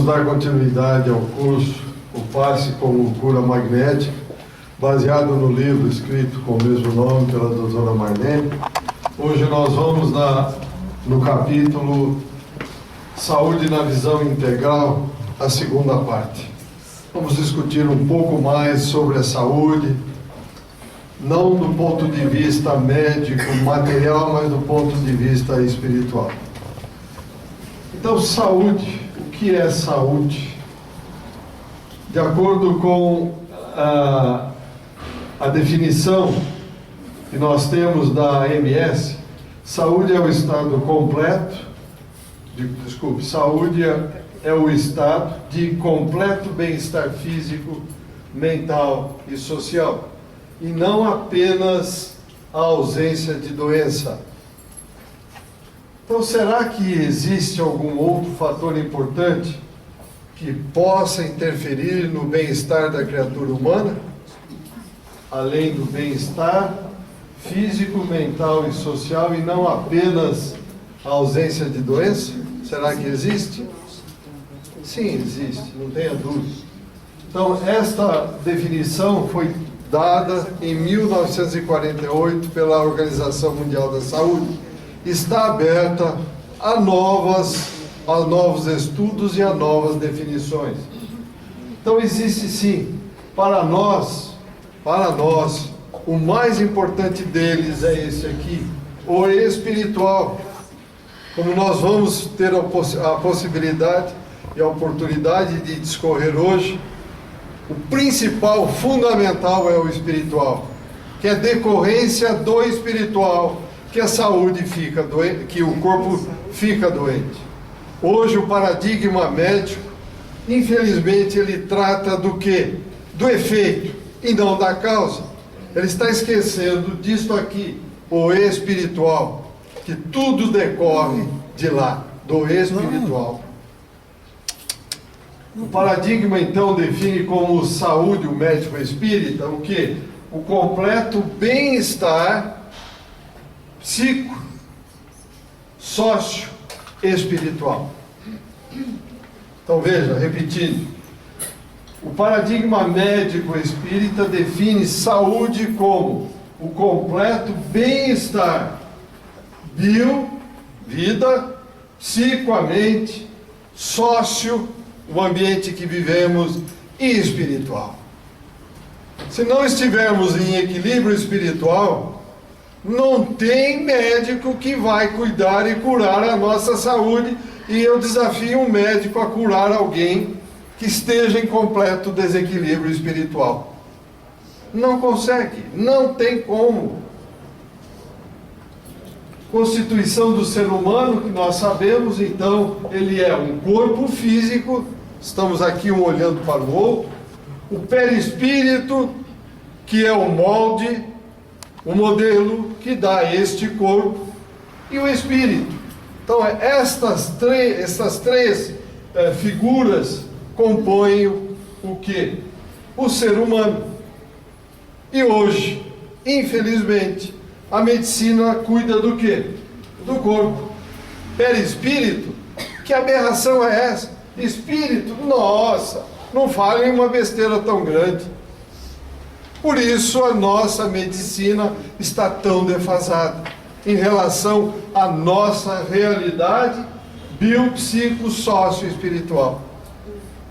dar continuidade ao curso O Passe como Cura Magnética, baseado no livro escrito com o mesmo nome pela doutora Marlene. Hoje nós vamos no capítulo Saúde na Visão Integral, a segunda parte. Vamos discutir um pouco mais sobre a saúde, não do ponto de vista médico, material, mas do ponto de vista espiritual. Então, saúde. O que é saúde? De acordo com a definição que nós temos da AMS, saúde é o estado completo, saúde é o estado de completo bem-estar físico, mental e social, e não apenas a ausência de doença. Então, será que existe algum outro fator importante que possa interferir no bem-estar da criatura humana? Além do bem-estar físico, mental e social, e não apenas a ausência de doença? Será que existe? Sim, existe, não tenha dúvida. Então, esta definição foi dada em 1948 pela Organização Mundial da Saúde. Está aberta a novos estudos e a novas definições. Então, existe sim, para nós, o mais importante deles é esse aqui, o espiritual. Como nós vamos ter a possibilidade e a oportunidade de discorrer hoje, o principal, fundamental é o espiritual, que é decorrência do espiritual, que a saúde fica doente, que o corpo fica doente. Hoje o paradigma médico, infelizmente, ele trata do quê? Do efeito e não da causa. Ele está esquecendo disto aqui, o espiritual, que tudo decorre de lá, do espiritual. O paradigma, então, define como saúde, o médico espírita, o quê? O completo bem-estar psico, sócio, espiritual. Então veja, repetindo, o paradigma médico espírita define saúde como o completo bem-estar vida, psico, a mente, sócio, o ambiente que vivemos, e espiritual. Se não estivermos em equilíbrio espiritual, não tem médico que vai cuidar e curar a nossa saúde, e eu desafio um médico a curar alguém que esteja em completo desequilíbrio espiritual. Não consegue, não tem como. Constituição do ser humano, que nós sabemos, então, ele é um corpo físico, estamos aqui um olhando para o outro, o perispírito, que é o molde, o modelo que dá este corpo, e o espírito. Então, estas três figuras compõem o quê? O ser humano. E hoje, infelizmente, a medicina cuida do quê? Do corpo. Perispírito, que aberração é essa? Espírito, nossa, não falem uma besteira tão grande. Por isso a nossa medicina está tão defasada em relação à nossa realidade biopsico-sócio-espiritual.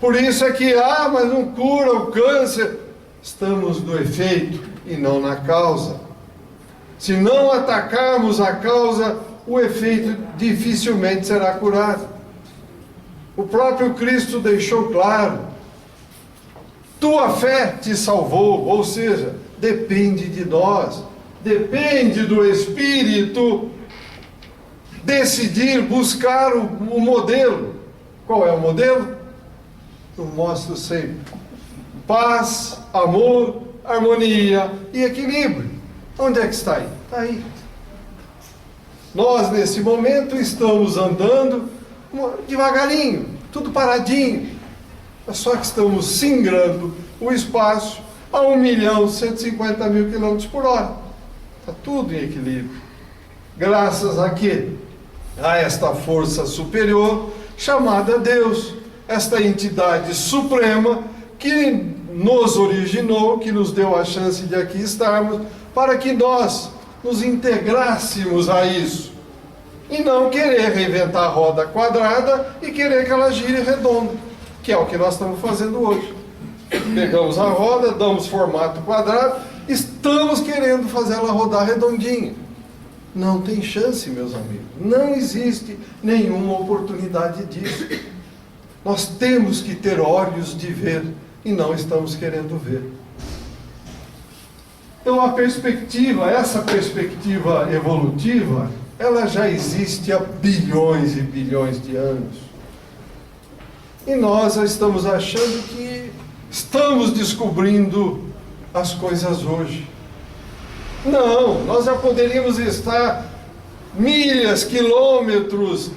Por isso é que, mas não cura o câncer. Estamos no efeito e não na causa. Se não atacarmos a causa, o efeito dificilmente será curado. O próprio Cristo deixou claro: tua fé te salvou, ou seja, depende de nós, depende do Espírito decidir, buscar o modelo. Qual é o modelo? Eu mostro sempre: paz, amor, harmonia e equilíbrio. Onde é que está aí? Está aí. Nós, nesse momento, estamos andando devagarinho, tudo paradinho. Só que estamos singrando o espaço a 1.150.000 km por hora. Está tudo em equilíbrio. Graças a quê? A esta força superior chamada Deus, esta entidade suprema que nos originou, que nos deu a chance de aqui estarmos, para que nós nos integrássemos a isso. E não querer reinventar a roda quadrada e querer que ela gire redonda, que é o que nós estamos fazendo hoje. Pegamos a roda, damos formato quadrado, estamos querendo fazer ela rodar redondinha. Não tem chance, meus amigos. Não existe nenhuma oportunidade disso. Nós temos que ter olhos de ver e não estamos querendo ver. Então essa perspectiva evolutiva, ela já existe há bilhões e bilhões de anos. E nós já estamos achando que estamos descobrindo as coisas hoje. Não, nós já poderíamos estar milhas, quilômetros,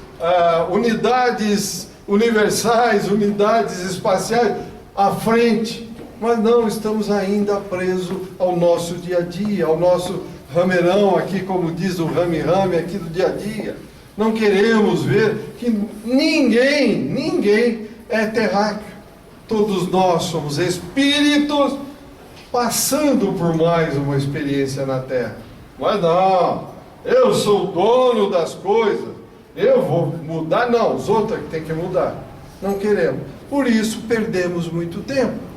unidades universais, unidades espaciais à frente. Mas não, estamos ainda presos ao nosso dia a dia, ao nosso ramerão aqui, como diz o rame-rame aqui do dia a dia. Não queremos ver que ninguém é terráqueo. Todos nós somos espíritos passando por mais uma experiência na Terra. Mas não, eu sou o dono das coisas, eu vou mudar. Não, os outros é que tem que mudar. Não queremos. Por isso perdemos muito tempo.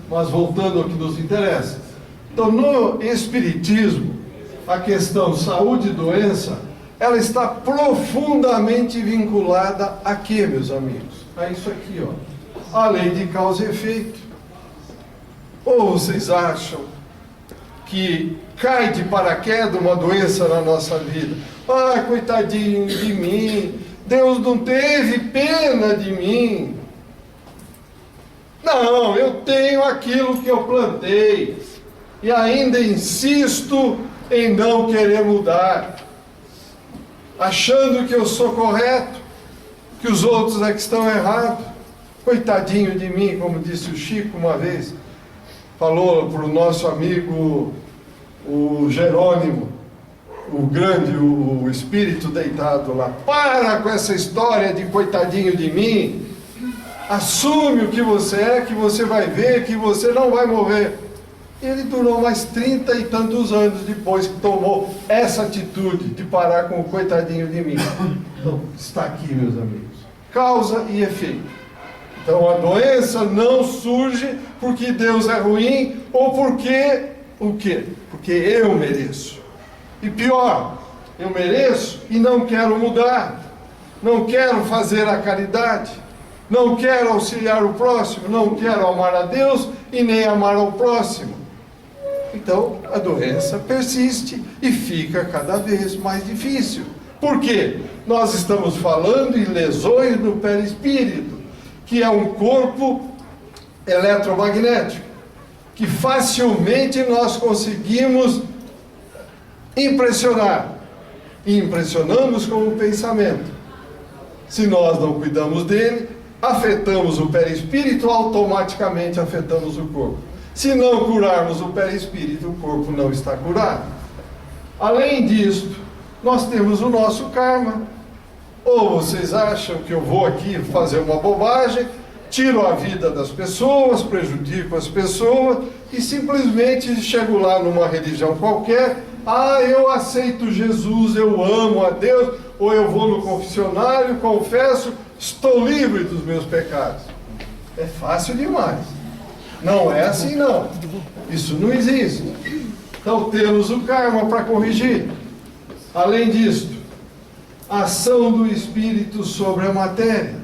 Mas voltando ao que nos interessa. Então, no Espiritismo, a questão saúde e doença, ela está profundamente vinculada a quê, meus amigos? A isso aqui, ó. A lei de causa e efeito. Ou vocês acham que cai de paraquedas uma doença na nossa vida? Ah, coitadinho de mim, Deus não teve pena de mim. Não, eu tenho aquilo que eu plantei e ainda insisto em não querer mudar, achando que eu sou correto, que os outros é que estão errados. Coitadinho de mim, como disse o Chico uma vez, falou para o nosso amigo, o Jerônimo, o grande, o espírito deitado lá. Para com essa história de coitadinho de mim. Assume o que você é, que você vai ver, que você não vai morrer. Ele durou mais 30 e tantos anos depois que tomou essa atitude de parar com o coitadinho de mim. Então, está aqui, meus amigos. Causa e efeito. Então, a doença não surge porque Deus é ruim ou porque o quê? Porque eu mereço. E pior, eu mereço e não quero mudar. Não quero fazer a caridade. Não quero auxiliar o próximo. Não quero amar a Deus e nem amar ao próximo. Então, a doença persiste e fica cada vez mais difícil. Por quê? Nós estamos falando em lesões no perispírito, que é um corpo eletromagnético, que facilmente nós conseguimos impressionar. E impressionamos com o pensamento. Se nós não cuidamos dele, afetamos o perispírito, automaticamente afetamos o corpo. Se não curarmos o perispírito, o corpo não está curado. Além disso, nós temos o nosso karma. Ou vocês acham que eu vou aqui fazer uma bobagem, tiro a vida das pessoas, prejudico as pessoas e simplesmente chego lá numa religião qualquer, eu aceito Jesus, eu amo a Deus, ou eu vou no confessionário, confesso, estou livre dos meus pecados. É fácil demais. Não é assim não. Isso não existe. Então temos o karma para corrigir. Além disso, a ação do espírito sobre a matéria.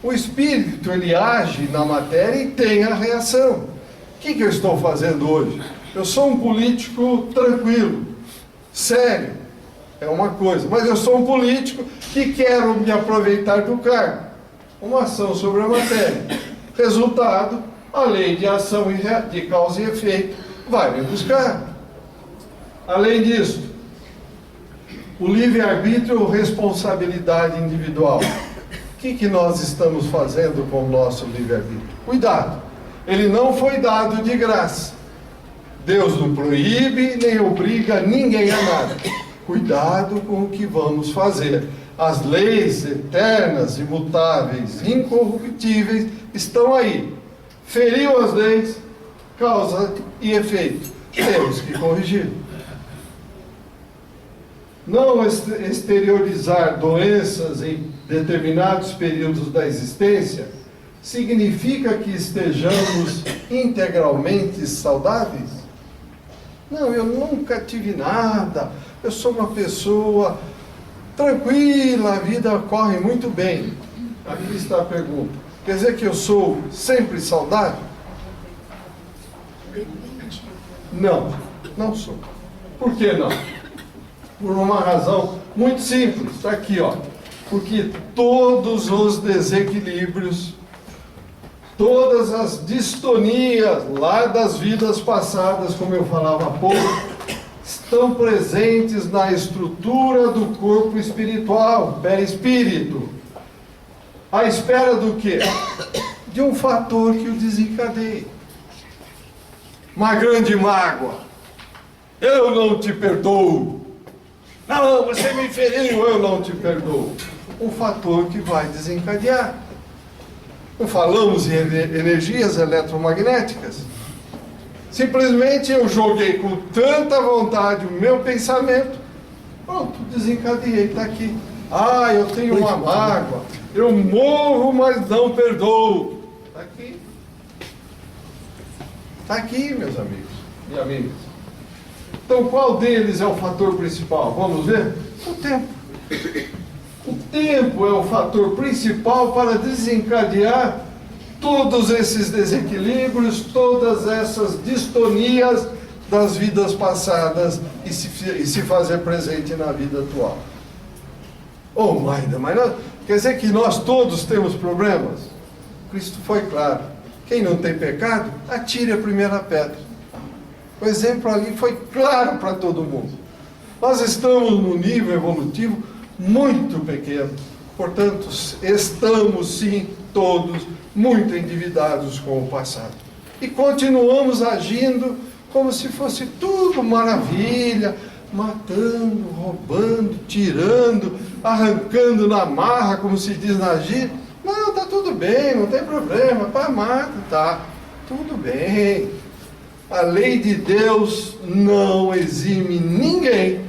O espírito, ele age na matéria e tem a reação. O que eu estou fazendo hoje? Eu sou um político tranquilo, sério, é uma coisa. Mas eu sou um político que quero me aproveitar do cargo. Uma ação sobre a matéria. Resultado, a lei de ação de causa e efeito vai me buscar. Além disso, o livre-arbítrio ou responsabilidade individual. O que nós estamos fazendo com o nosso livre-arbítrio? Cuidado, ele não foi dado de graça. Deus não proíbe nem obriga ninguém a nada. Cuidado com o que vamos fazer. As leis eternas, imutáveis, incorruptíveis estão aí. Feriu as leis, causa e efeito. Temos que corrigir. Não exteriorizar doenças em determinados períodos da existência significa que estejamos integralmente saudáveis? Não, eu nunca tive nada, eu sou uma pessoa tranquila, a vida corre muito bem. Aqui está a pergunta. Quer dizer que eu sou sempre saudável? Não, não sou. Por que não? Por uma razão muito simples. Está aqui, ó. Porque todos os desequilíbrios, todas as distonias lá das vidas passadas, como eu falava há pouco, estão presentes na estrutura do corpo espiritual, perispírito. À espera do quê? De um fator que o desencadeie. Uma grande mágoa. Eu não te perdoo. Não, você me feriu, eu não te perdoo. Um fator que vai desencadear. Não falamos em energias eletromagnéticas. Simplesmente eu joguei com tanta vontade o meu pensamento, pronto, desencadeei, está aqui. Ah, eu tenho uma mágoa, eu morro, mas não perdoo. Está aqui. Está aqui, meus amigos e amigas. Então, qual deles é o fator principal? Vamos ver? O tempo. O tempo é o fator principal para desencadear todos esses desequilíbrios, todas essas distonias das vidas passadas e se fazer presente na vida atual. Oh, Maida, mas quer dizer que nós todos temos problemas? Cristo foi claro. Quem não tem pecado, atire a primeira pedra. O exemplo ali foi claro para todo mundo. Nós estamos num nível evolutivo muito pequeno. Portanto, estamos sim todos muito endividados com o passado. E continuamos agindo como se fosse tudo maravilha, matando, roubando, tirando, arrancando na marra, como se diz na gíria. Não, tá tudo bem, não tem problema, pá, mata, tá tudo bem. A lei de Deus não exime ninguém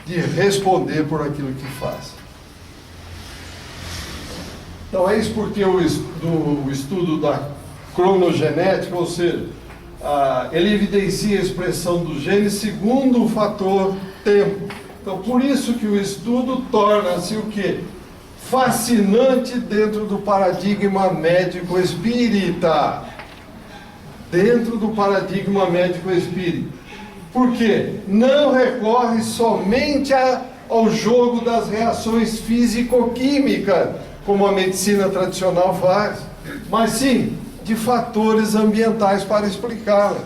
de responder por aquilo que faz. Então é isso porque o estudo da cronogenética, ou seja, ele evidencia a expressão do gene segundo o fator tempo. Então por isso que o estudo torna-se o quê? Fascinante dentro do paradigma médico espírita. Dentro do paradigma médico espírita. Por quê? Não recorre somente ao jogo das reações físico-químicas, como a medicina tradicional faz, mas sim de fatores ambientais para explicá-la.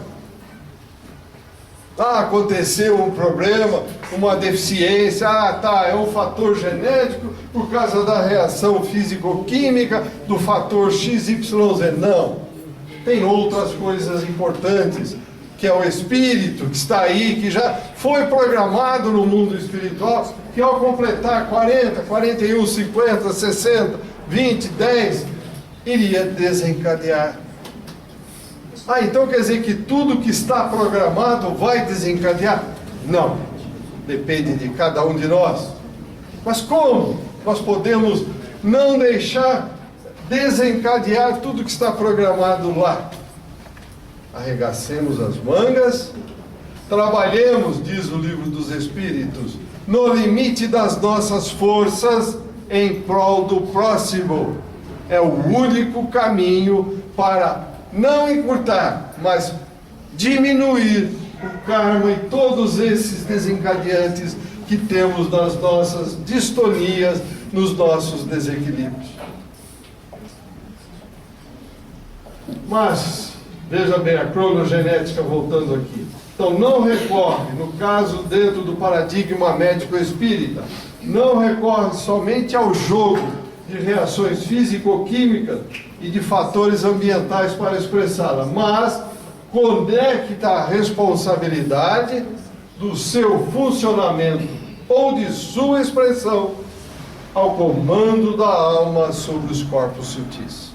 Aconteceu um problema, uma deficiência, é um fator genético por causa da reação físico-química do fator XYZ. Não, tem outras coisas importantes, que é o espírito que está aí, que já foi programado no mundo espiritual, que ao completar 40, 41, 50, 60, 20, 10, iria desencadear. Então quer dizer que tudo que está programado vai desencadear? Não. Depende de cada um de nós. Mas como nós podemos não deixar desencadear tudo que está programado lá? Arregacemos as mangas, trabalhemos, diz o Livro dos Espíritos, no limite das nossas forças em prol do próximo. É o único caminho para não encurtar, mas diminuir o karma e todos esses desencadeantes que temos nas nossas distonias, nos nossos desequilíbrios. Mas, veja bem, a cronogenética voltando aqui. Então, não recorre, no caso dentro do paradigma médico espírita, não recorre somente ao jogo de reações físico-químicas e de fatores ambientais para expressá-la, mas conecta a responsabilidade do seu funcionamento ou de sua expressão ao comando da alma sobre os corpos sutis.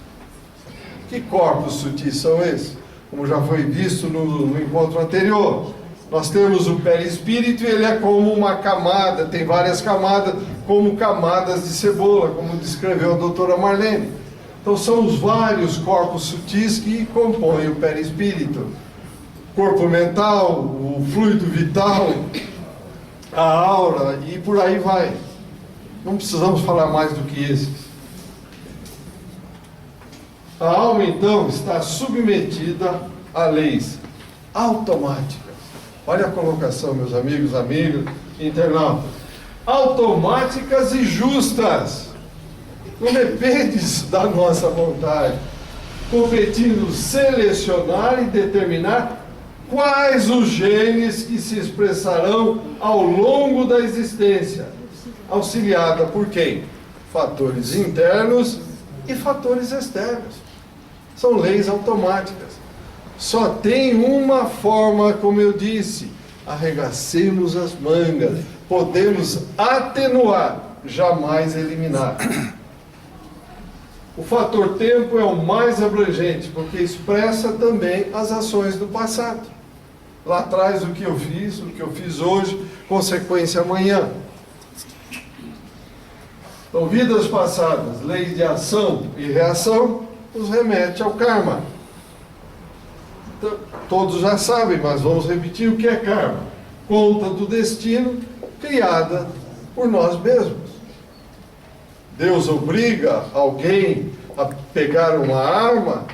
Que corpos sutis são esses? Como já foi visto no encontro anterior, nós temos o perispírito e ele é como uma camada, tem várias camadas, como camadas de cebola, como descreveu a doutora Marlene. Então são os vários corpos sutis que compõem o perispírito. Corpo mental, o fluido vital, a aura e por aí vai. Não precisamos falar mais do que esses. A alma, então, está submetida a leis automáticas. Olha a colocação, meus amigos, amigas, internautas. Automáticas e justas. Não depende da nossa vontade. Competindo selecionar e determinar quais os genes que se expressarão ao longo da existência. Auxiliada por quem? Fatores internos e fatores externos. São leis automáticas. Só tem uma forma, como eu disse, arregacemos as mangas. Podemos atenuar, jamais eliminar. O fator tempo é o mais abrangente, porque expressa também as ações do passado. Lá atrás, o que eu fiz hoje, consequência amanhã. Então, vidas passadas, leis de ação e reação, nos remete ao karma. Então, todos já sabem, mas vamos repetir o que é karma. Conta do destino criada por nós mesmos. Deus obriga alguém a pegar uma arma,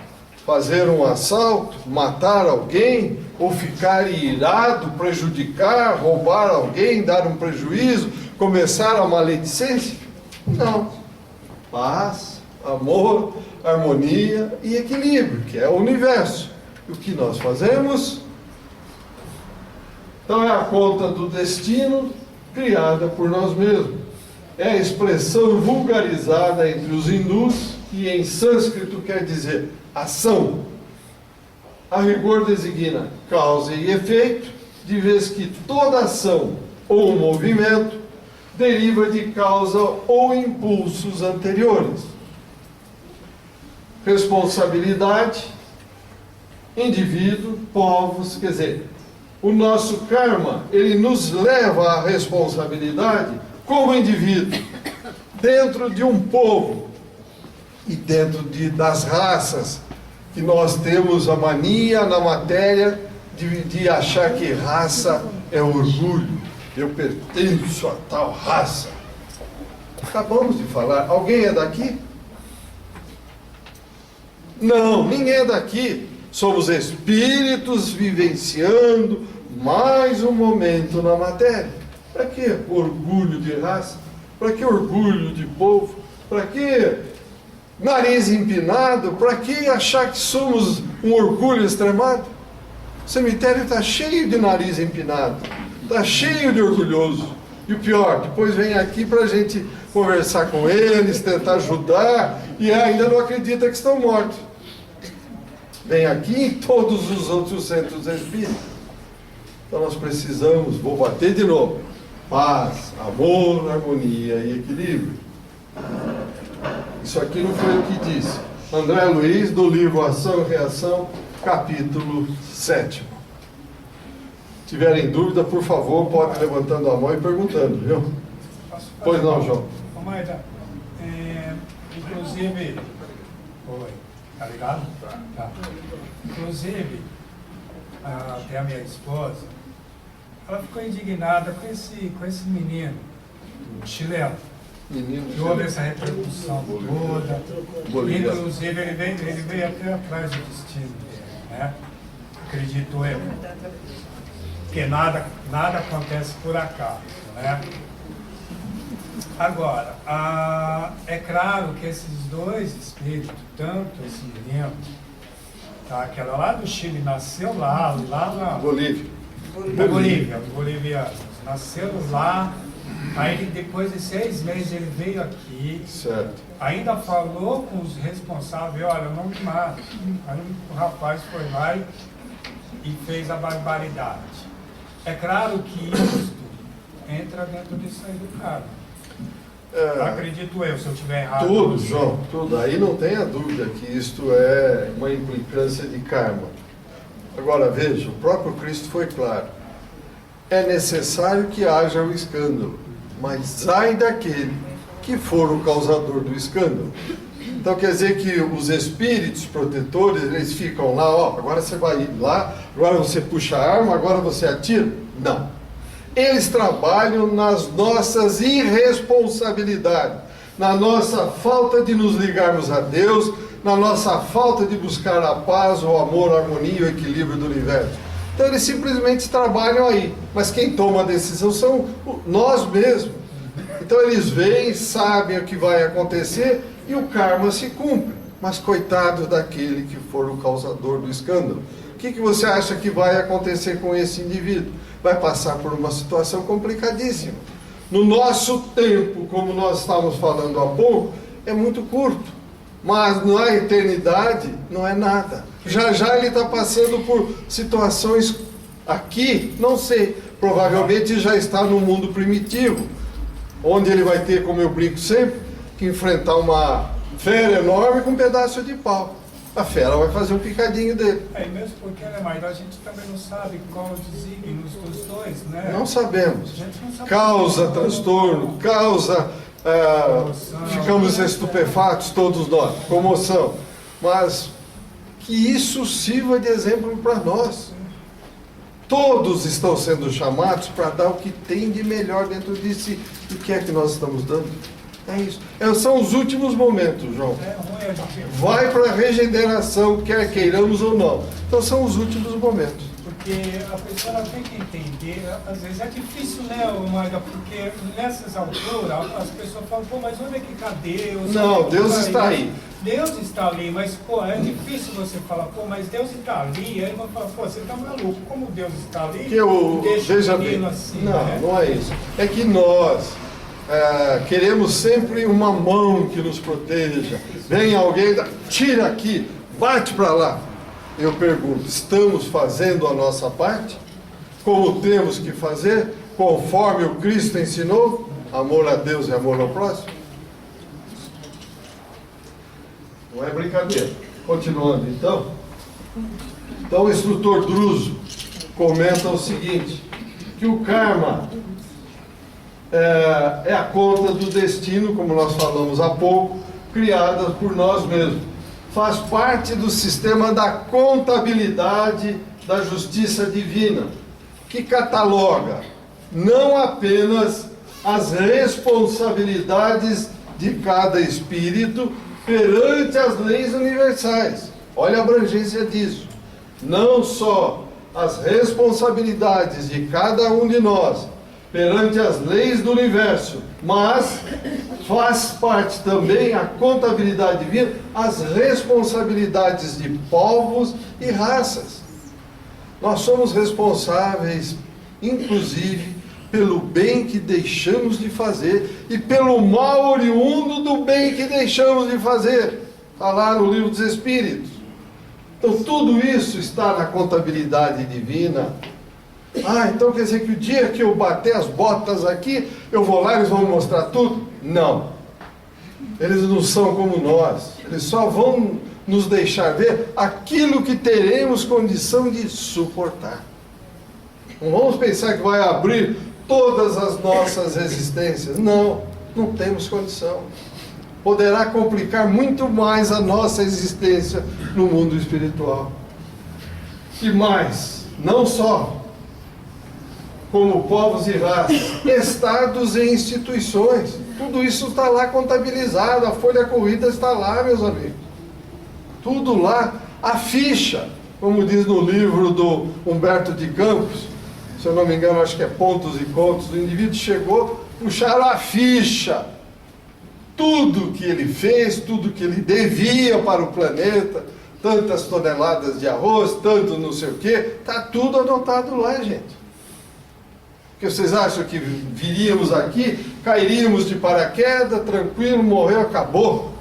fazer um assalto, matar alguém, ou ficar irado, prejudicar, roubar alguém, dar um prejuízo, começar a maledicência? Não. Paz, amor, harmonia e equilíbrio, que é o universo. E o que nós fazemos? Então é a conta do destino criada por nós mesmos. É a expressão vulgarizada entre os hindus e em sânscrito quer dizer ação. A rigor designa causa e efeito, de vez que toda ação ou movimento deriva de causa ou impulsos anteriores. Responsabilidade, indivíduo, povos, quer dizer, o nosso karma, ele nos leva à responsabilidade como indivíduo, dentro de um povo e dentro das raças, que nós temos a mania na matéria de achar que raça é orgulho. Eu pertenço a tal raça. Acabamos de falar. Alguém é daqui? Não, ninguém é daqui. Somos espíritos vivenciando mais um momento na matéria. Para que orgulho de raça? Para que orgulho de povo? Para que nariz empinado? Para que achar que somos um orgulho extremado? O cemitério está cheio de nariz empinado. Está cheio de orgulhoso. E o pior, depois vem aqui para a gente conversar com eles, tentar ajudar, e ainda não acredita que estão mortos. Vem aqui em todos os outros centros espíritas. Então nós precisamos, vou bater de novo, paz, amor, harmonia e equilíbrio. Isso aqui não foi o que disse André Luiz, do livro Ação e Reação, capítulo 7. Se tiverem dúvida, por favor, pode ir levantando a mão e perguntando, viu? Pois não, João. Ô, Maida, inclusive... Oi, tá ligado? Tá. Inclusive, até a minha esposa, ela ficou indignada com esse menino chileno. Que houve essa repercussão toda. Inclusive, ele veio até atrás do destino dele, né? Acredito eu. Porque nada acontece por acaso, né? Agora, é claro que esses dois espíritos, tanto esse menino, tá, aquela lá do Chile nasceu lá na Bolívia. Na Bolívia, bolivianos, nasceu lá, aí depois de 6 meses ele veio aqui, certo. Ainda falou com os responsáveis, olha, não me mata. Aí o rapaz foi lá e fez a barbaridade. É claro que isto entra dentro disso aí do cara. Acredito eu, se eu estiver errado. Tudo, João, tudo. Aí não tenha dúvida que isto é uma implicância de karma. Agora veja, o próprio Cristo foi claro. É necessário que haja o escândalo, mas ai daquele que for o causador do escândalo. Então quer dizer que os espíritos protetores, eles ficam lá, ó, agora você vai ir lá, agora você puxa a arma, agora você atira. Não. Eles trabalham nas nossas irresponsabilidades, na nossa falta de nos ligarmos a Deus, na nossa falta de buscar a paz, o amor, a harmonia e o equilíbrio do universo. Então eles simplesmente trabalham aí, mas quem toma a decisão são nós mesmos. Então eles veem, sabem o que vai acontecer e o karma se cumpre. Mas coitado daquele que for o causador do escândalo. O que você acha que vai acontecer com esse indivíduo? Vai passar por uma situação complicadíssima. No nosso tempo, como nós estávamos falando há pouco, é muito curto. Mas na eternidade não é nada. Já já ele está passando por situações aqui, não sei, provavelmente já está no mundo primitivo, onde ele vai ter, como eu brinco sempre, que enfrentar uma fera enorme com um pedaço de pau. A fera vai fazer um picadinho dele. É mesmo porque, né, mas a gente também não sabe qual o desígnio dos dois, né? Não sabemos. A gente não sabe. Causa transtorno, causa... ficamos estupefatos todos nós, comoção. Mas que isso sirva de exemplo para nós. Todos estão sendo chamados para dar o que tem de melhor dentro de si. E o que é que nós estamos dando? É isso. São os últimos momentos, João. Vai para a regeneração, quer queiramos ou não. Então são os últimos momentos. Porque a pessoa tem que entender, às vezes é difícil, né, Maga? Porque nessas alturas as pessoas falam, pô, mas onde é que está Deus? Não, Deus está aí. Deus está ali, mas, pô, é difícil você falar, pô, mas Deus está ali. Aí você fala, pô, você está maluco, como Deus está ali? Veja bem, assim, não, né? não é isso. É que nós queremos sempre uma mão que nos proteja. Vem alguém, tira aqui, bate para lá. Eu pergunto, estamos fazendo a nossa parte? Como temos que fazer? Conforme o Cristo ensinou? Amor a Deus e amor ao próximo? Não é brincadeira. Continuando então. Então o instrutor Druso comenta o seguinte, que o karma é a conta do destino, como nós falamos há pouco, criada por nós mesmos. Faz parte do sistema da contabilidade da justiça divina, que cataloga não apenas as responsabilidades de cada espírito perante as leis universais. Olha a abrangência disso. Não só as responsabilidades de cada um de nós perante as leis do universo, mas faz parte também a contabilidade divina, as responsabilidades de povos e raças. Nós somos responsáveis, inclusive, pelo bem que deixamos de fazer e pelo mal oriundo do bem que deixamos de fazer. Está lá no Livro dos Espíritos. Então tudo isso está na contabilidade divina. Então quer dizer que o dia que eu bater as botas aqui, eu vou lá e eles vão me mostrar tudo? Não. Eles não são como nós. Eles só vão nos deixar ver aquilo que teremos condição de suportar. Não vamos pensar que vai abrir todas as nossas existências. Não, não temos condição. Poderá complicar muito mais a nossa existência no mundo espiritual. E mais, não só como povos e raças, estados e instituições. Tudo isso está lá contabilizado, a folha corrida está lá, meus amigos. Tudo lá, a ficha, como diz no livro do Humberto de Campos, se eu não me engano, acho que é Pontos e Contos, o indivíduo chegou, puxaram a ficha. Tudo que ele fez, tudo que ele devia para o planeta, tantas toneladas de arroz, tanto não sei o quê, está tudo anotado lá, gente. Porque vocês acham que viríamos aqui, cairíamos de paraquedas, tranquilo, morreu, acabou,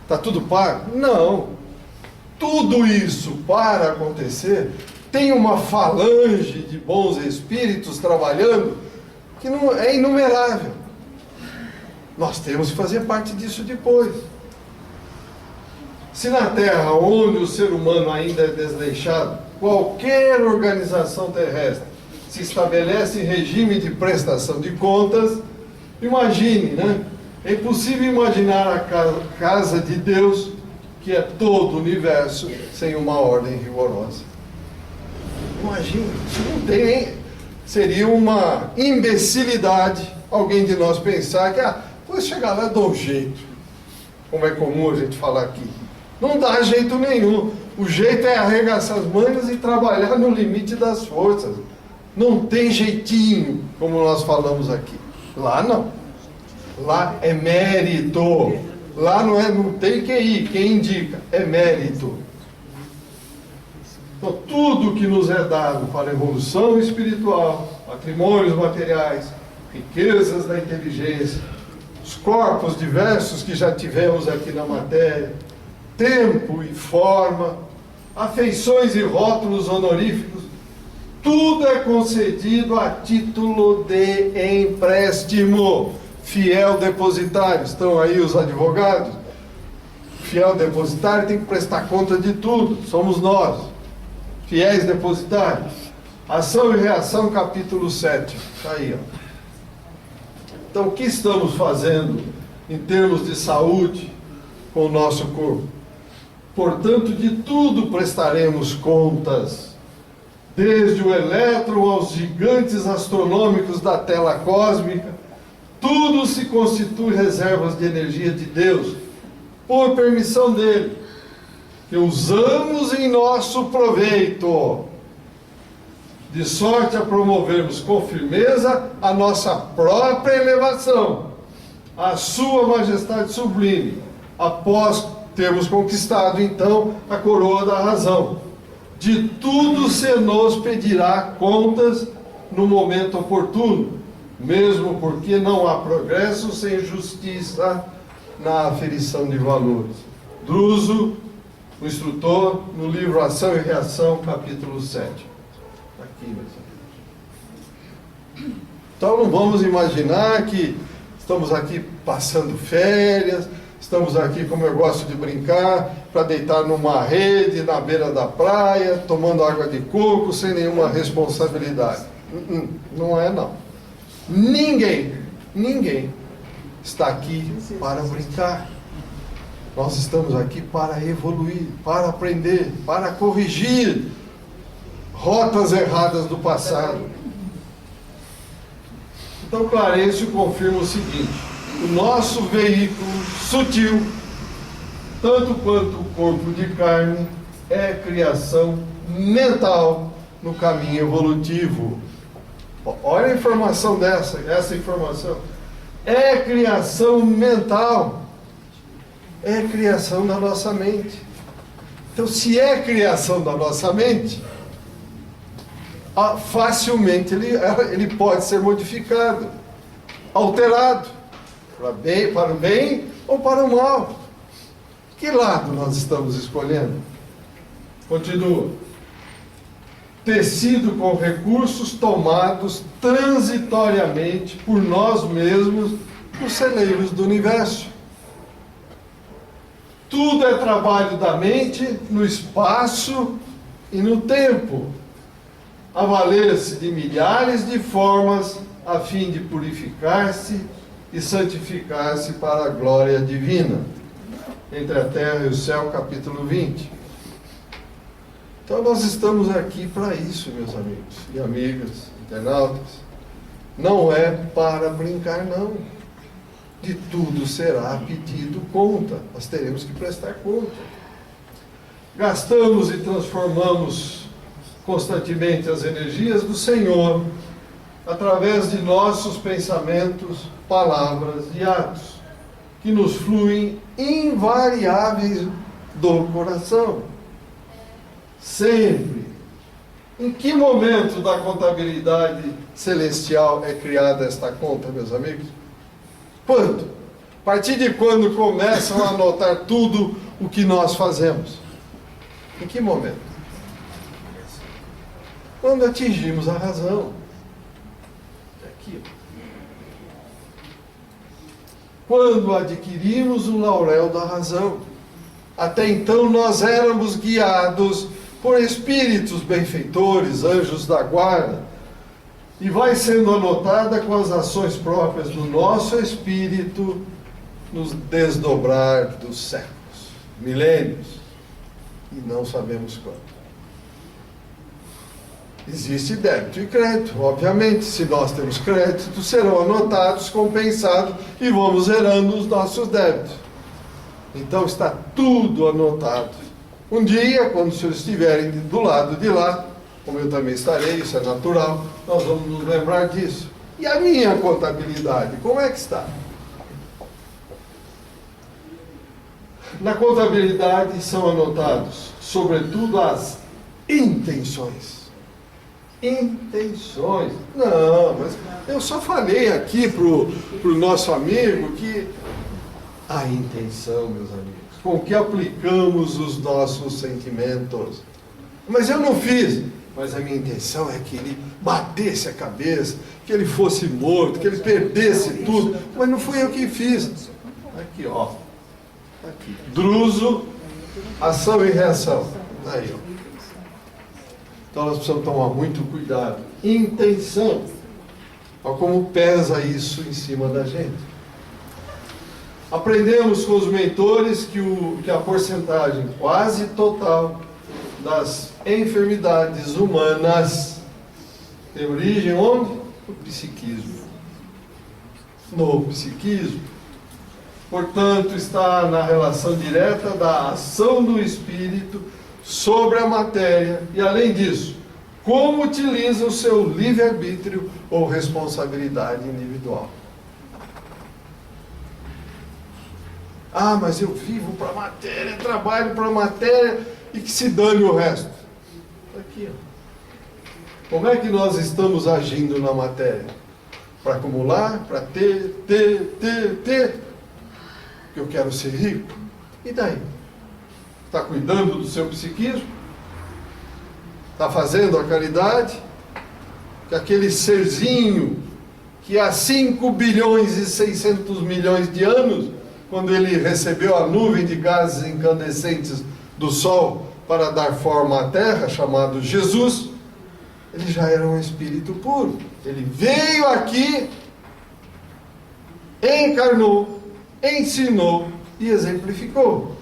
está tudo pago? Não. Tudo isso para acontecer, tem uma falange de bons espíritos trabalhando que não é inumerável. Nós temos que fazer parte disso depois. Se na Terra, onde o ser humano ainda é desleixado, qualquer organização terrestre se estabelece em regime de prestação de contas, imagine, né? É impossível imaginar a casa de Deus, que é todo o universo, sem uma ordem rigorosa. Imagine, isso não tem, seria uma imbecilidade alguém de nós pensar que, vou chegar lá e dou um jeito, como é comum a gente falar aqui. Não dá jeito nenhum. O jeito é arregaçar as mangas e trabalhar no limite das forças. Não tem jeitinho, como nós falamos aqui. Lá não. Lá é mérito. Lá não tem QI, quem indica, é mérito. Então, tudo que nos é dado para a evolução espiritual, patrimônios materiais, riquezas da inteligência, os corpos diversos que já tivemos aqui na matéria, tempo e forma, afeições e rótulos honoríficos, tudo é concedido a título de empréstimo. Fiel depositário, estão aí os advogados. Fiel depositário tem que prestar conta de tudo, somos nós. Fiéis depositários. Ação e reação, capítulo 7. Está aí, ó. Então, o que estamos fazendo em termos de saúde com o nosso corpo? Portanto, de tudo prestaremos contas, desde o elétron aos gigantes astronômicos da tela cósmica. Tudo se constitui reservas de energia de Deus, por permissão dele, que usamos em nosso proveito, de sorte a promovermos com firmeza a nossa própria elevação, a sua majestade sublime, após termos conquistado, então, a coroa da razão. De tudo se nos pedirá contas no momento oportuno, mesmo porque não há progresso sem justiça na aferição de valores. Druso, o instrutor, no livro Ação e Reação, capítulo 7. Aqui, meus amigos. Então não vamos imaginar que estamos aqui passando férias, estamos aqui, como eu gosto de brincar, para deitar numa rede na beira da praia, tomando água de coco, sem nenhuma responsabilidade. Não é não. Ninguém está aqui para brincar. Nós estamos aqui para evoluir, para aprender, para corrigir rotas erradas do passado. Então, Clarencio confirma o seguinte: o nosso veículo sutil, tanto quanto o corpo de carne, é criação mental no caminho evolutivo. Olha a informação essa informação. É criação mental. É criação da nossa mente. Então, se é criação da nossa mente, facilmente ele pode ser modificado, alterado, para o bem ou para o mal. Que lado nós estamos escolhendo? Continua. Tecido com recursos tomados transitoriamente por nós mesmos nos celeiros do universo. Tudo é trabalho da mente no espaço e no tempo, a valer-se de milhares de formas a fim de purificar-se e santificar-se para a glória divina. Entre a terra e o céu, capítulo 20. Então nós estamos aqui para isso, meus amigos e amigas, internautas. Não é para brincar, não. De tudo será pedido conta. Nós teremos que prestar conta. Gastamos e transformamos constantemente as energias do Senhor através de nossos pensamentos, palavras e atos, que nos fluem invariáveis do coração. Sempre. Em que momento da contabilidade celestial é criada esta conta, meus amigos? Quando? A partir de quando começam a anotar tudo o que nós fazemos? Em que momento? Quando atingimos a razão. Aqui. quando adquirimos o laurel da razão. Até então nós éramos guiados por espíritos benfeitores, anjos da guarda, e vai sendo anotada com as ações próprias do nosso espírito nos desdobrar dos séculos, milênios, e não sabemos quando. Existe débito e crédito, obviamente. Se nós temos crédito, serão anotados, compensados, e vamos zerando os nossos débitos. Então está tudo anotado. Um dia, quando os senhores estiverem do lado de lá, como eu também estarei, isso é natural, nós vamos nos lembrar disso. E a minha contabilidade, como é que está? Na contabilidade são anotados, sobretudo, as intenções. Intenções. Não, mas eu só falei aqui pro nosso amigo que a intenção, meus amigos, com que aplicamos os nossos sentimentos. Mas eu não fiz. Mas a minha intenção é que ele batesse a cabeça, que ele fosse morto, que ele perdesse tudo. Mas não fui eu que fiz. Aqui, ó. Aqui. Druso, ação e reação. Aí, ó. Então nós precisamos tomar muito cuidado. Intenção. Olha como pesa isso em cima da gente. Aprendemos com os mentores que a porcentagem quase total das enfermidades humanas tem origem onde? No psiquismo. No psiquismo. Portanto, está na relação direta da ação do espírito sobre a matéria e, além disso, como utiliza o seu livre-arbítrio ou responsabilidade individual. Ah, mas eu vivo para a matéria, trabalho para a matéria e que se dane o resto. Aqui, ó. Como é que nós estamos agindo na matéria? Para acumular, para ter. Porque eu quero ser rico. E daí? Está cuidando do seu psiquismo? Está fazendo a caridade? Que aquele serzinho que há 5 bilhões e 600 milhões de anos, quando ele recebeu a nuvem de gases incandescentes do Sol para dar forma à Terra, chamado Jesus, ele já era um espírito puro. Ele veio aqui, encarnou, ensinou e exemplificou.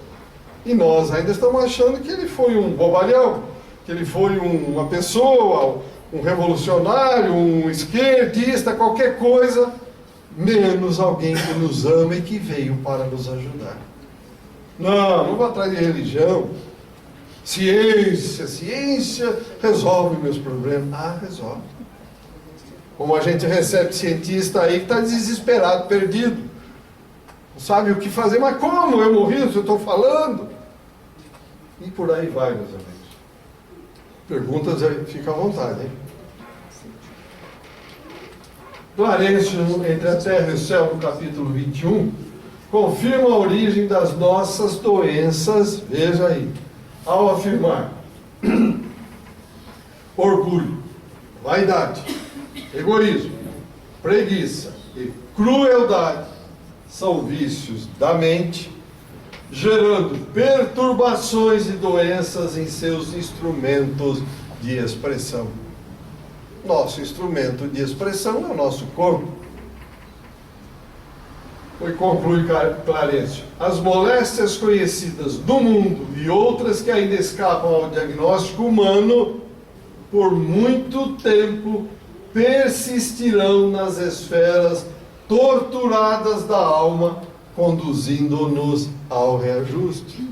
E nós ainda estamos achando que ele foi um bobalhão, que ele foi uma pessoa, um revolucionário, um esquerdista, qualquer coisa, menos alguém que nos ama e que veio para nos ajudar. Não vou atrás de religião. Ciência resolve meus problemas. Ah, resolve. Como a gente recebe cientista aí que está desesperado, perdido. Não sabe o que fazer, mas como? Eu morri, eu estou falando. E por aí vai, meus amigos. Perguntas aí, fica à vontade, hein? Clarencio, Entre a Terra e o Céu, no capítulo 21, confirma a origem das nossas doenças, veja aí, ao afirmar orgulho, vaidade, egoísmo, preguiça e crueldade são vícios da mente, gerando perturbações e doenças em seus instrumentos de expressão. Nosso instrumento de expressão é o nosso corpo. E conclui Clarencio: as moléstias conhecidas do mundo e outras que ainda escapam ao diagnóstico humano, por muito tempo persistirão nas esferas torturadas da alma, conduzindo-nos ao reajuste.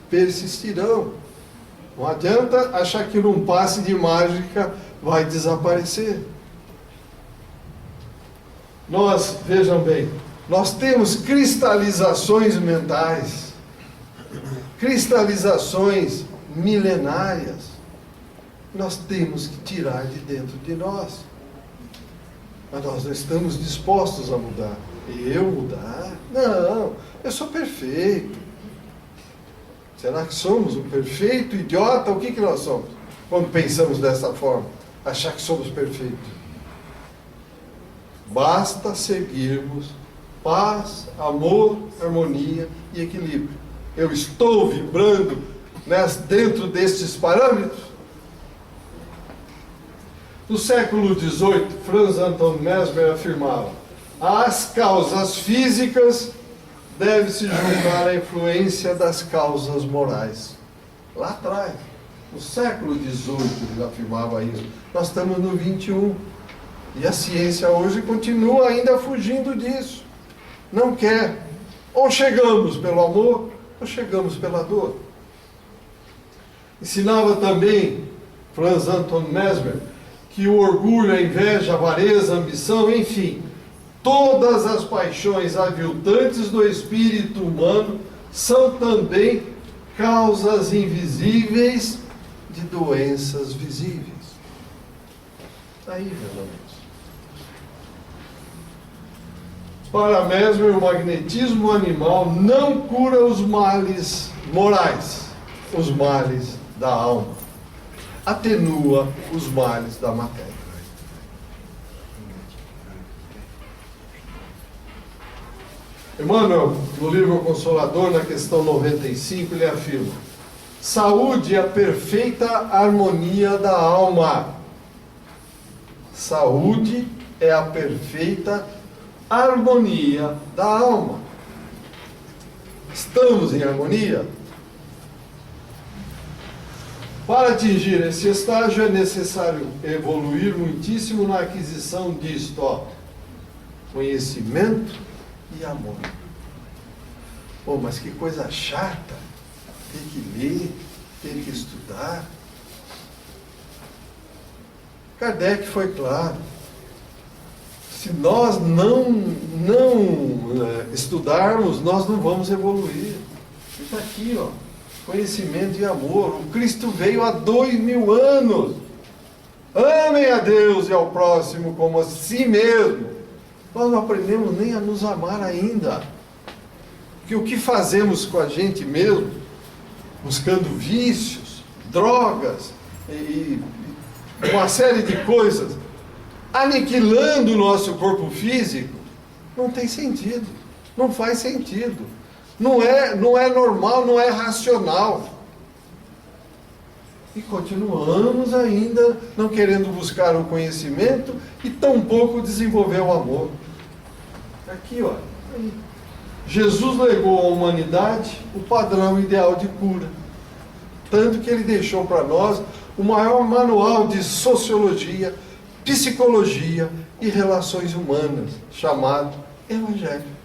Persistirão. Não adianta achar que num passe de mágica vai desaparecer. Nós, vejam bem, nós temos cristalizações mentais, cristalizações milenárias. Nós temos que tirar de dentro de nós. Mas nós não estamos dispostos a mudar. Eu mudar? Não, eu sou perfeito. Será que somos um perfeito idiota? O que nós somos? Quando pensamos dessa forma, achar que somos perfeitos. Basta seguirmos paz, amor, harmonia e equilíbrio. Eu estou vibrando dentro destes parâmetros? No século XVIII, Franz Anton Mesmer afirmava: às causas físicas deve-se juntar a influência das causas morais. Lá atrás, no século XVIII, ele afirmava isso. Nós estamos no XXI. E a ciência hoje continua ainda fugindo disso. Não quer. Ou chegamos pelo amor, ou chegamos pela dor. Ensinava também Franz Anton Mesmer que o orgulho, a inveja, a avareza, a ambição, enfim, todas as paixões aviltantes do espírito humano são também causas invisíveis de doenças visíveis. Aí, meus amigos. Para Mesmer, o magnetismo animal não cura os males morais, os males da alma. Atenua os males da matéria. Emmanuel, no livro Consolador, na questão 95, ele afirma: saúde é a perfeita harmonia da alma. Saúde é a perfeita harmonia da alma. Estamos em harmonia? Para atingir esse estágio é necessário evoluir muitíssimo na aquisição disto, conhecimento e amor. Pô, mas que coisa chata, ter que ler, ter que estudar. Kardec foi claro: se nós não estudarmos, nós não vamos evoluir. Está aqui, conhecimento e amor. O Cristo veio há 2000 anos. Amem a Deus e ao próximo como a si mesmo. Nós não aprendemos nem a nos amar ainda. Porque o que fazemos com a gente mesmo, buscando vícios, drogas e uma série de coisas, aniquilando o nosso corpo físico, não tem sentido, não faz sentido. Não é normal, não é racional. E continuamos ainda não querendo buscar o conhecimento e tampouco desenvolver o amor. Aqui, aí. Jesus legou à humanidade o padrão ideal de cura. Tanto que ele deixou para nós o maior manual de sociologia, psicologia e relações humanas, chamado Evangelho.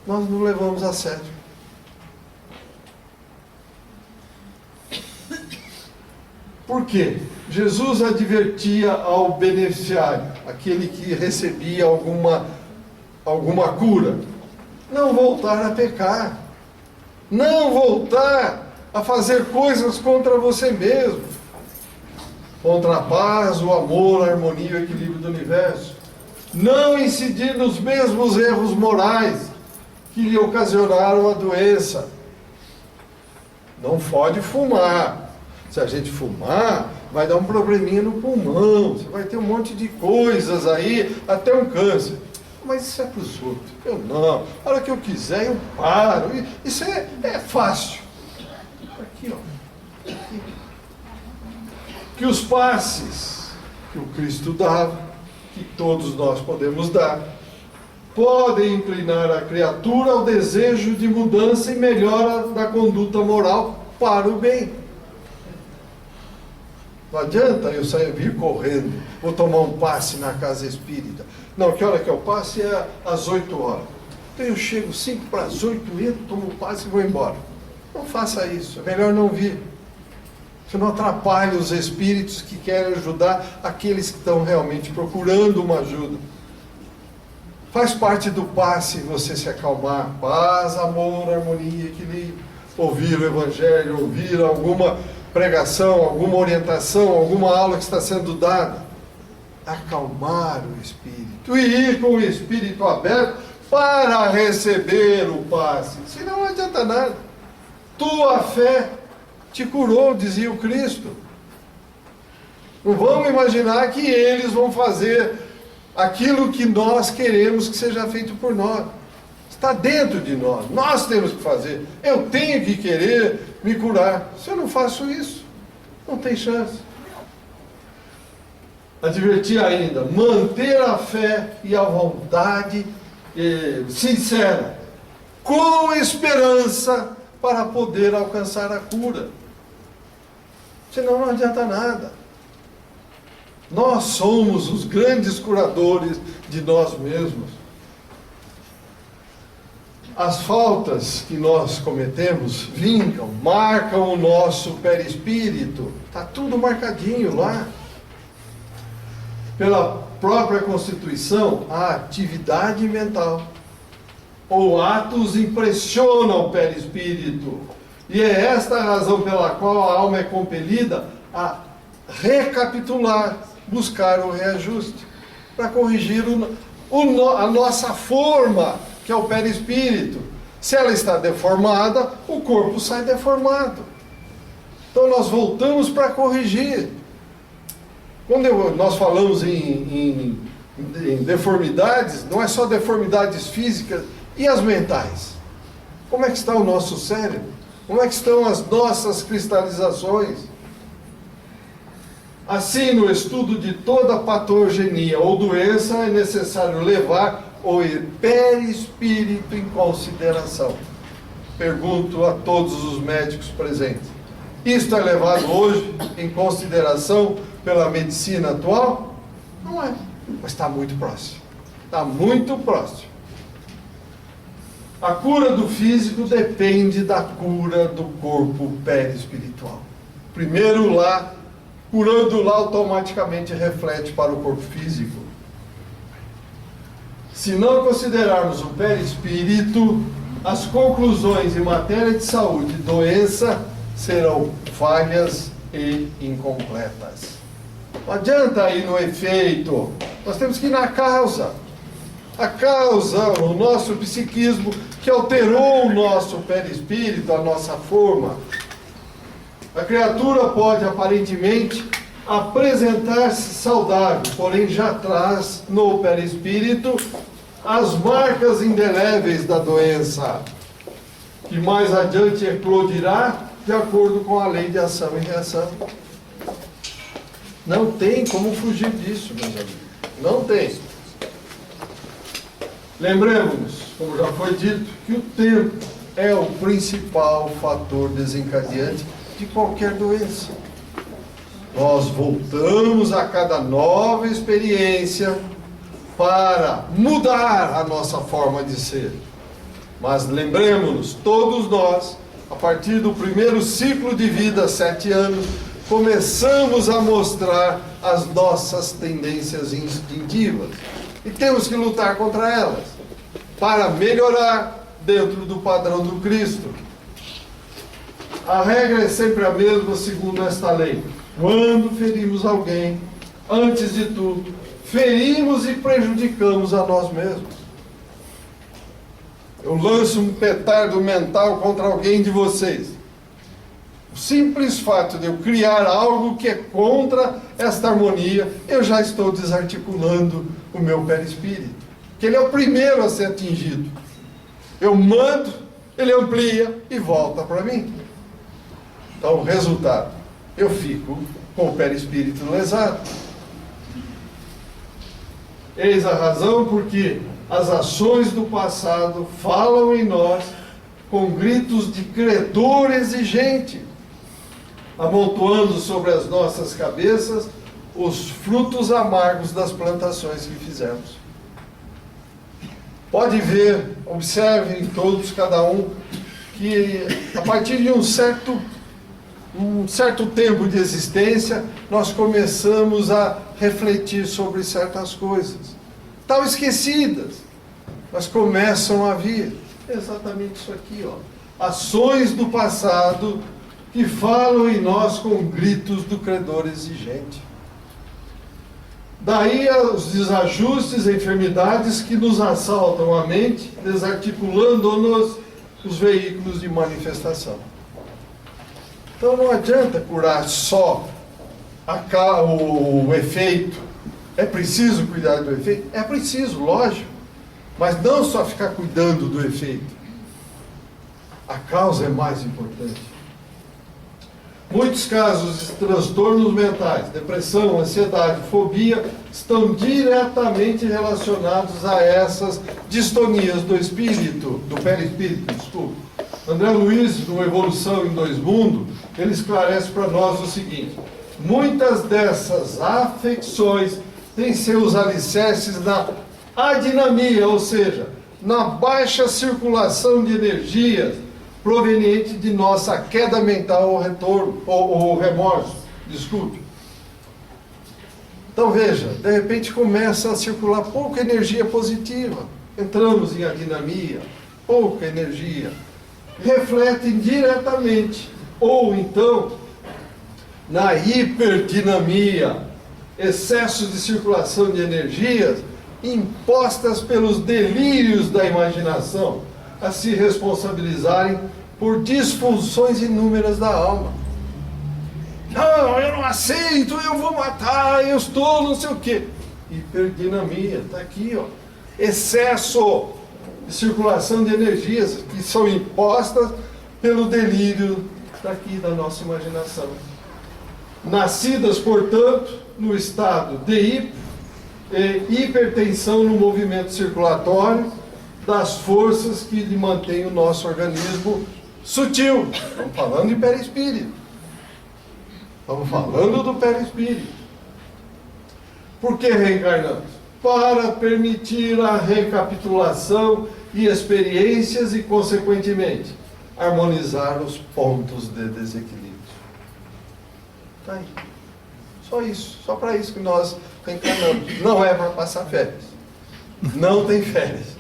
Nós não levamos a sério. Por quê? Jesus advertia ao beneficiário, aquele que recebia alguma cura, não voltar a pecar, não voltar a fazer coisas contra você mesmo, contra a paz, o amor, a harmonia e o equilíbrio do universo. Não incidir nos mesmos erros morais que lhe ocasionaram a doença. Não pode fumar. Se a gente fumar, vai dar um probleminha no pulmão, você vai ter um monte de coisas aí, até um câncer. Mas isso é para os outros. Eu não. A hora que eu quiser, eu paro. Isso é fácil. Aqui, Aqui. Que os passes que o Cristo dava, que todos nós podemos dar, podem inclinar a criatura ao desejo de mudança e melhora da conduta moral para o bem. Não adianta eu vir correndo, vou tomar um passe na casa espírita. Não, que hora que eu passe é às 8 horas. Então eu chego 5 para as 8, entro, tomo um passe e vou embora. Não faça isso, é melhor não vir. Você não atrapalha os espíritos que querem ajudar aqueles que estão realmente procurando uma ajuda. Faz parte do passe você se acalmar. Paz, amor, harmonia, equilíbrio. Ouvir o Evangelho, ouvir alguma pregação, alguma orientação, alguma aula que está sendo dada. Acalmar o espírito. E ir com o espírito aberto para receber o passe. Senão não adianta nada. Tua fé te curou, dizia o Cristo. Não vamos imaginar que eles vão fazer aquilo que nós queremos que seja feito por nós. Está dentro de nós. Nós temos que fazer. Eu tenho que querer me curar. Se eu não faço isso, não tem chance. Advertir ainda, manter a fé e a vontade sincera, com esperança, para poder alcançar a cura. Senão não adianta nada. Nós somos os grandes curadores de nós mesmos. As faltas que nós cometemos vincam, marcam o nosso perispírito. Está tudo marcadinho lá. Pela própria Constituição, a atividade mental ou atos impressionam o perispírito. E é esta a razão pela qual a alma é compelida a recapitular, buscar o reajuste, para corrigir a nossa forma, que é o perispírito. Se ela está deformada, o corpo sai deformado. Então nós voltamos para corrigir. Quando nós falamos em deformidades, não é só deformidades físicas, e as mentais? Como é que está o nosso cérebro? Como é que estão as nossas cristalizações? Assim, no estudo de toda patogenia ou doença, é necessário levar o perispírito em consideração. Pergunto a todos os médicos presentes. Isto é levado hoje em consideração pela medicina atual? Não é, mas está muito próximo. Está muito próximo. A cura do físico depende da cura do corpo perispiritual. Primeiro lá, curando lá, automaticamente reflete para o corpo físico. Se não considerarmos o perispírito, as conclusões em matéria de saúde e doença serão falhas e incompletas. Não adianta ir no efeito, nós temos que ir na causa. A causa, o nosso psiquismo, que alterou o nosso perispírito, a nossa forma. A criatura pode, aparentemente, apresentar-se saudável, porém já traz no perispírito as marcas indeléveis da doença, que mais adiante eclodirá de acordo com a lei de ação e reação. Não tem como fugir disso, meus amigos. Não tem. Lembremos-nos, como já foi dito, que o tempo é o principal fator desencadeante de qualquer doença. Nós voltamos a cada nova experiência para mudar a nossa forma de ser. Mas lembremos-nos, todos nós, a partir do primeiro ciclo de vida, 7 anos, começamos a mostrar as nossas tendências instintivas. E temos que lutar contra elas, para melhorar dentro do padrão do Cristo. A regra é sempre a mesma, segundo esta lei. Quando ferimos alguém, antes de tudo, ferimos e prejudicamos a nós mesmos. Eu lanço um petardo mental contra alguém de vocês. O simples fato de eu criar algo que é contra esta harmonia, eu já estou desarticulando o meu perispírito. Que ele é o primeiro a ser atingido. Eu mando, ele amplia e volta para mim. Então, o resultado, eu fico com o perispírito lesado. Eis a razão porque as ações do passado falam em nós com gritos de credor exigente, amontoando sobre as nossas cabeças os frutos amargos das plantações que fizemos. Pode ver, observem todos, cada um, que a partir de um certo tempo de existência, nós começamos a refletir sobre certas coisas. Estavam esquecidas, mas começam a vir. Exatamente isso aqui, ó. Ações do passado que falam em nós com gritos do credor exigente. Daí os desajustes, enfermidades que nos assaltam a mente, desarticulando-nos os veículos de manifestação. Então não adianta curar só o efeito, É preciso cuidar do efeito? É preciso, lógico. Mas não só ficar cuidando do efeito. A causa é mais importante. Muitos casos de transtornos mentais, depressão, ansiedade, fobia, estão diretamente relacionados a essas distonias do espírito, do perispírito, desculpa. André Luiz, no Evolução em Dois Mundos, ele esclarece para nós o seguinte: muitas dessas afecções têm seus alicerces na adinamia, ou seja, na baixa circulação de energias proveniente de nossa queda mental ou retorno, ou remorso, desculpe. Então veja, de repente começa a circular pouca energia positiva, entramos em adinamia, pouca energia, refletem diretamente, ou então na hiperdinamia, excessos de circulação de energias impostas pelos delírios da imaginação, a se responsabilizarem por disfunções inúmeras da alma. Não, eu não aceito, eu vou matar, eu estou não sei o quê. Hiperdinamia, está aqui, ó. Excesso de circulação de energias que são impostas pelo delírio daqui da nossa imaginação. Nascidas, portanto, no estado de hipertensão no movimento circulatório das forças que lhe mantêm o nosso organismo sutil. Estamos falando de perispírito. Estamos falando do perispírito. Por que reencarnamos? Para permitir a recapitulação e experiências e, consequentemente, harmonizar os pontos de desequilíbrio. Está aí. Só isso. Só para isso que nós reencarnamos. Não é para passar férias. Não tem férias.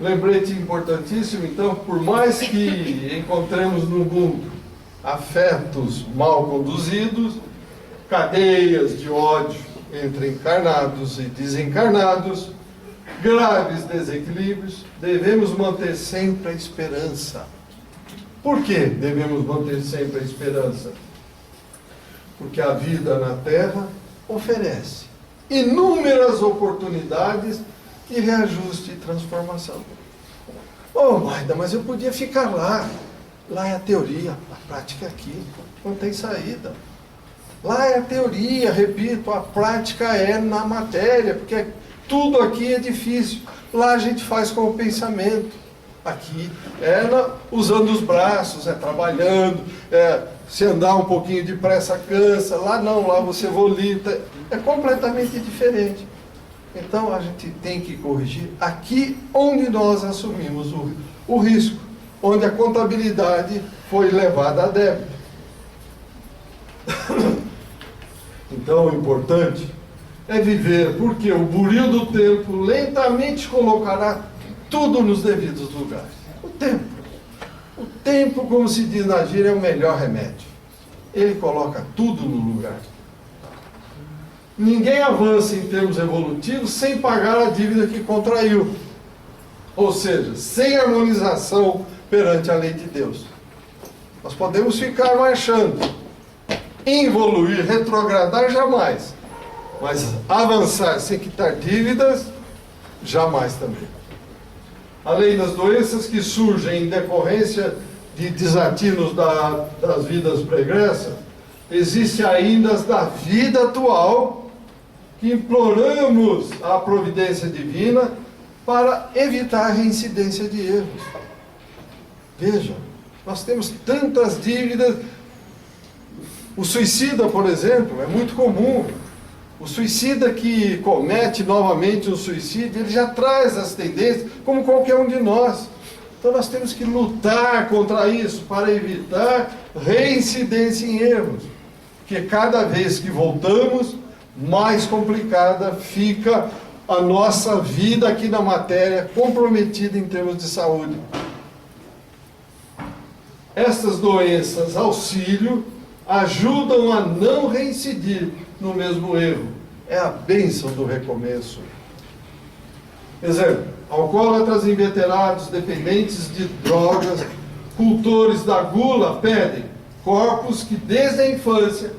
Lembrete importantíssimo, então, por mais que encontremos no mundo afetos mal conduzidos, cadeias de ódio entre encarnados e desencarnados, graves desequilíbrios, devemos manter sempre a esperança. Por que devemos manter sempre a esperança? Porque a vida na Terra oferece inúmeras oportunidades de reajuste e transformação. Oh, Maida, mas eu podia ficar lá. Lá é a teoria, a prática é aqui. Não tem saída. Lá é a teoria, repito, a prática é na matéria, porque tudo aqui é difícil. Lá a gente faz com o pensamento. Aqui é usando os braços, é trabalhando, se andar um pouquinho depressa cansa. Lá não, lá você volita. É completamente diferente. Então a gente tem que corrigir aqui onde nós assumimos o risco, onde a contabilidade foi levada a débito. Então o importante é viver, porque o buril do tempo lentamente colocará tudo nos devidos lugares. O tempo, como se diz na gíria, é o melhor remédio. Ele coloca tudo no lugar. Ninguém avança em termos evolutivos sem pagar a dívida que contraiu. Ou seja, sem harmonização perante a lei de Deus. Nós podemos ficar marchando, evoluir, retrogradar, jamais. Mas avançar sem quitar dívidas, jamais também. Além das doenças que surgem em decorrência de desatinos das vidas pregressas, existe ainda as da vida atual, que imploramos a providência divina para evitar a reincidência de erros. Veja, nós temos tantas dívidas. O suicida, por exemplo, é muito comum. O suicida que comete novamente um suicídio, ele já traz as tendências, como qualquer um de nós. Então nós temos que lutar contra isso, para evitar reincidência em erros. Porque cada vez que voltamos, mais complicada fica a nossa vida aqui na matéria, comprometida em termos de saúde. Essas doenças auxílio ajudam a não reincidir no mesmo erro. É a bênção do recomeço. Exemplo, alcoólatras inveterados, dependentes de drogas, cultores da gula pedem corpos que desde a infância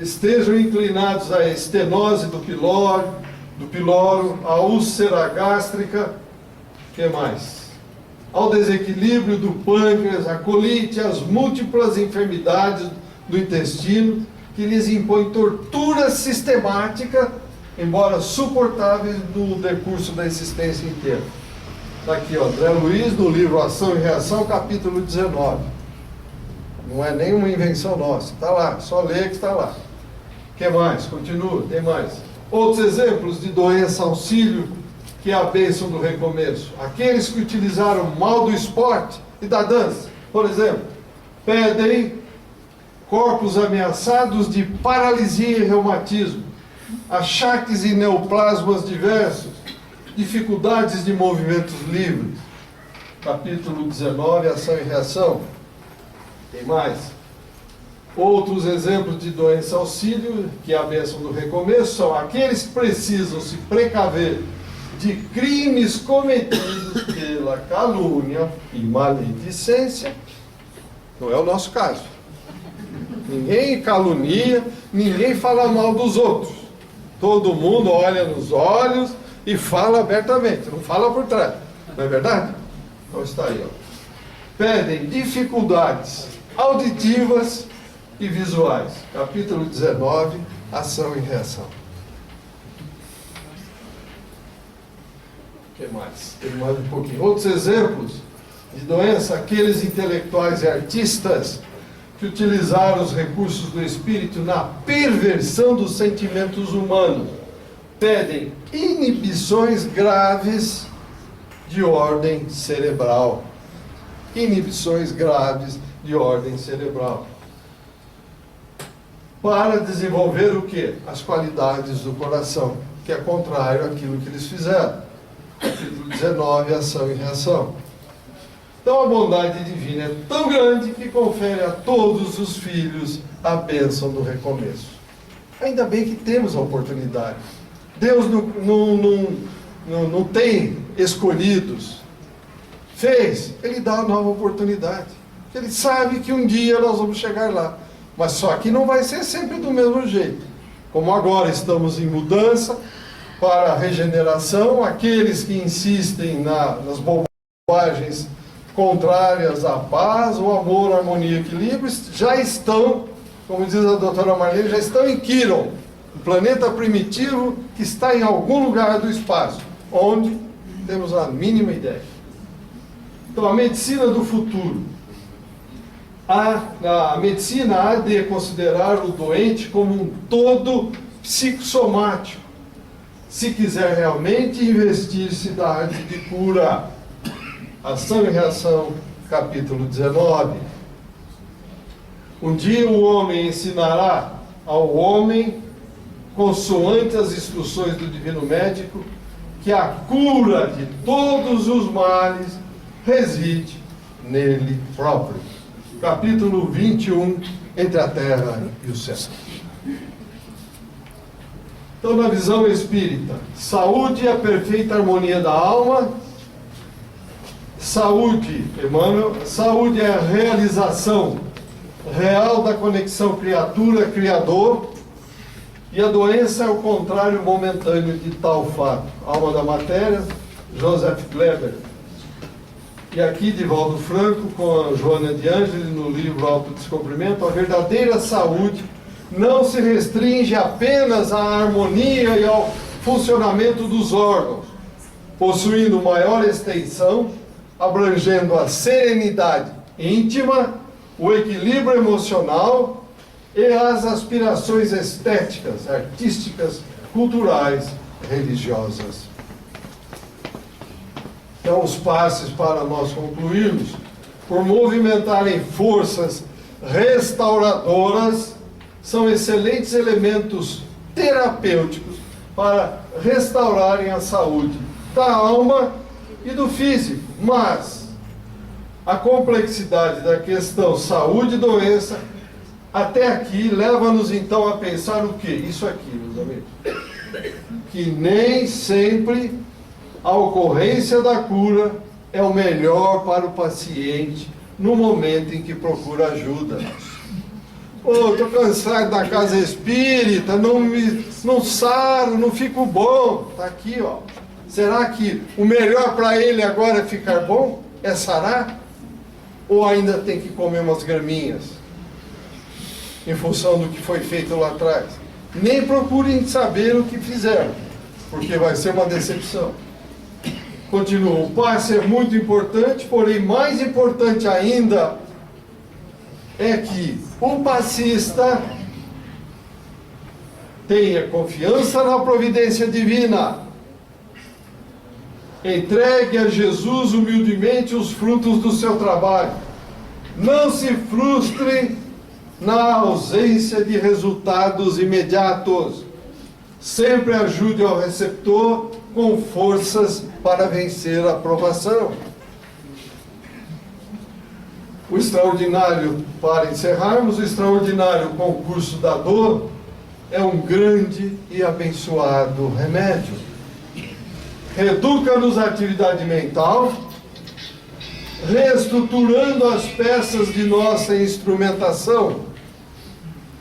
estejam inclinados à estenose do piloro, à úlcera gástrica, que mais? Ao desequilíbrio do pâncreas, à colite, às múltiplas enfermidades do intestino, que lhes impõem tortura sistemática, embora suportáveis no decurso da existência inteira. Está aqui, ó, André Luiz, no livro Ação e Reação, capítulo 19. Não é nenhuma invenção nossa, está lá, só ler que está lá. O que mais? Continua, tem mais. Outros exemplos de doença auxílio, que é a bênção do recomeço. Aqueles que utilizaram mal do esporte e da dança, por exemplo, pedem corpos ameaçados de paralisia e reumatismo, achaques e neoplasmas diversos, dificuldades de movimentos livres. Capítulo 19, Ação e Reação. Tem mais. Outros exemplos de doença auxílio, que é a bênção do recomeço, são aqueles que precisam se precaver de crimes cometidos pela calúnia e maledicência. Não é o nosso caso. Ninguém calunia, ninguém fala mal dos outros. Todo mundo olha nos olhos e fala abertamente, não fala por trás. Não é verdade? Então está aí, ó. Pedem dificuldades auditivas e visuais. Capítulo 19, Ação e Reação. O que mais? Tem mais um pouquinho. Outros exemplos de doença, aqueles intelectuais e artistas que utilizaram os recursos do espírito na perversão dos sentimentos humanos, pedem inibições graves de ordem cerebral. Inibições graves de ordem cerebral. Para desenvolver o quê? As qualidades do coração, que é contrário àquilo que eles fizeram. Capítulo 19, Ação e Reação. Então a bondade divina é tão grande que confere a todos os filhos a bênção do recomeço. Ainda bem que temos a oportunidade. Deus não tem escolhidos. Fez, Ele dá uma nova oportunidade. Ele sabe que um dia nós vamos chegar lá. Mas só que não vai ser sempre do mesmo jeito. Como agora estamos em mudança para a regeneração, aqueles que insistem nas bobagens contrárias à paz, o amor, a harmonia e equilíbrio, já estão, como diz a doutora Marlene, já estão em Quiron, um planeta primitivo que está em algum lugar do espaço, onde temos a mínima ideia. Então, a medicina do futuro. A medicina há de considerar o doente como um todo psicossomático, se quiser realmente investir-se da arte de cura. Ação e Reação, capítulo 19. Um dia o homem ensinará ao homem, consoante as instruções do divino médico, que a cura de todos os males reside nele próprio. Capítulo 21, Entre a Terra e o Céu. Então, na visão espírita, saúde é a perfeita harmonia da alma. Saúde, Emmanuel, saúde é a realização real da conexão criatura-criador, e a doença é o contrário momentâneo de tal fato. Alma da Matéria, Joseph Kleber. E aqui, Divaldo Franco, com a Joana de Ângeli, no livro Autodescobrimento, a verdadeira saúde não se restringe apenas à harmonia e ao funcionamento dos órgãos, possuindo maior extensão, abrangendo a serenidade íntima, o equilíbrio emocional e as aspirações estéticas, artísticas, culturais, religiosas. Então, os passes para nós concluirmos, por movimentarem forças restauradoras, são excelentes elementos terapêuticos para restaurarem a saúde da alma e do físico. Mas a complexidade da questão saúde e doença, até aqui, leva-nos então a pensar o quê? Isso aqui, meus amigos. Que nem sempre a ocorrência da cura é o melhor para o paciente no momento em que procura ajuda. Pô, estou cansado da casa espírita, não saro, não fico bom. Está aqui, ó. Será que o melhor para ele agora é ficar bom? É sarar? Ou ainda tem que comer umas graminhas? Em função do que foi feito lá atrás. Nem procurem saber o que fizeram, porque vai ser uma decepção. Continua, o passe é muito importante, porém mais importante ainda é que o passista tenha confiança na providência divina, entregue a Jesus humildemente os frutos do seu trabalho, não se frustre na ausência de resultados imediatos, sempre ajude ao receptor com forças para vencer a provação. O extraordinário, para encerrarmos, o extraordinário concurso da dor é um grande e abençoado remédio. Reeduca-nos a atividade mental, reestruturando as peças de nossa instrumentação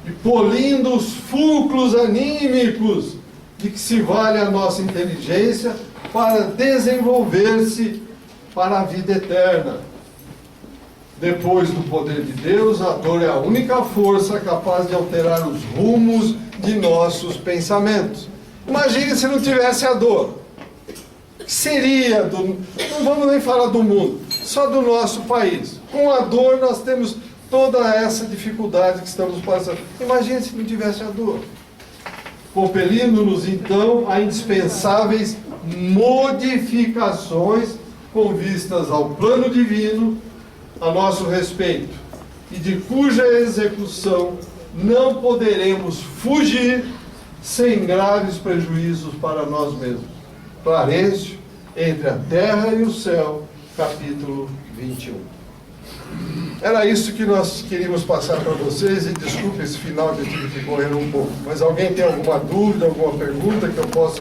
e polindo os fulcros anímicos de que se vale a nossa inteligência para desenvolver-se para a vida eterna. Depois do poder de Deus, a dor é a única força capaz de alterar os rumos de nossos pensamentos. Imagine se não tivesse a dor. Seria não vamos nem falar do mundo, só do nosso país. Com a dor nós temos toda essa dificuldade que estamos passando. Imagine se não tivesse a dor. Compelindo-nos então a indispensáveis modificações com vistas ao plano divino a nosso respeito, e de cuja execução não poderemos fugir sem graves prejuízos para nós mesmos. Clarencio, Entre a Terra e o Céu, capítulo 21. Era isso que nós queríamos passar para vocês, e desculpe esse final que eu tive que correr um pouco, mas alguém tem alguma dúvida, alguma pergunta que eu possa